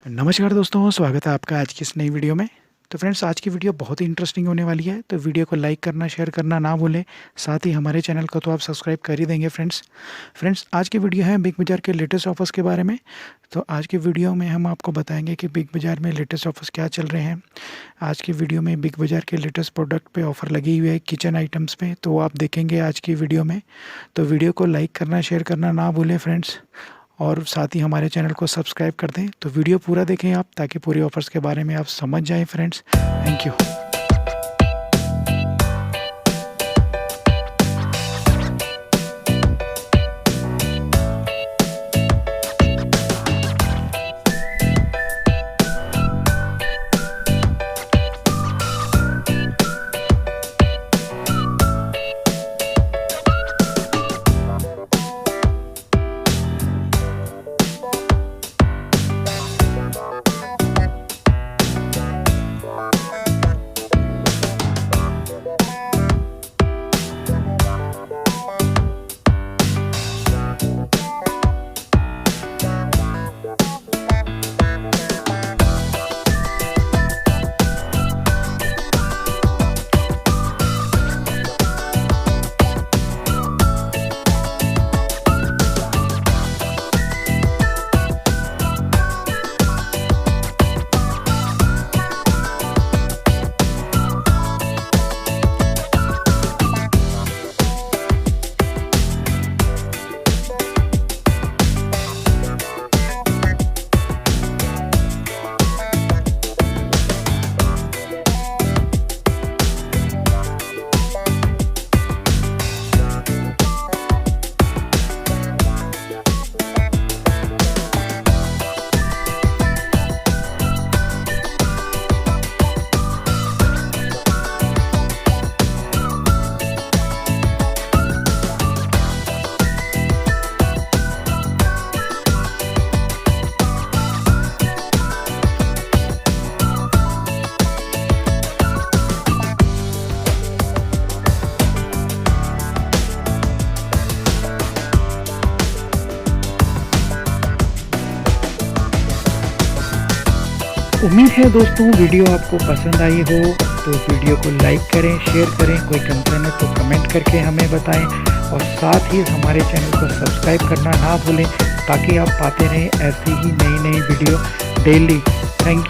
नमस्कार दोस्तों, स्वागत है आपका आज की इस नई वीडियो में। तो फ्रेंड्स, आज की वीडियो बहुत ही इंटरेस्टिंग होने वाली है, तो वीडियो को लाइक करना, शेयर करना ना भूलें। साथ ही हमारे चैनल को तो आप सब्सक्राइब कर ही देंगे फ्रेंड्स। आज की वीडियो है बिग बाज़ार के लेटेस्ट ऑफर्स के बारे में। तो आज की वीडियो में हम आपको बताएंगे कि बिग बाज़ार में लेटेस्ट ऑफर्स क्या चल रहे हैं। आज की वीडियो में बिग बाज़ार के लेटेस्ट प्रोडक्ट पे ऑफ़र लगी हुई है, किचन आइटम्स पे, तो वो आप देखेंगे आज की वीडियो में। तो वीडियो को लाइक करना, शेयर करना ना भूलें फ्रेंड्स, और साथ ही हमारे चैनल को सब्सक्राइब कर दें। तो वीडियो पूरा देखें आप, ताकि पूरे ऑफर्स के बारे में आप समझ जाएं फ्रेंड्स। Thank you. उम्मीद है दोस्तों वीडियो आपको पसंद आई हो, तो वीडियो को लाइक करें, शेयर करें। कोई कंसर्न है तो कमेंट करके हमें बताएं, और साथ ही हमारे चैनल को सब्सक्राइब करना ना भूलें, ताकि आप पाते रहें ऐसी ही नई नई वीडियो डेली। Thank you.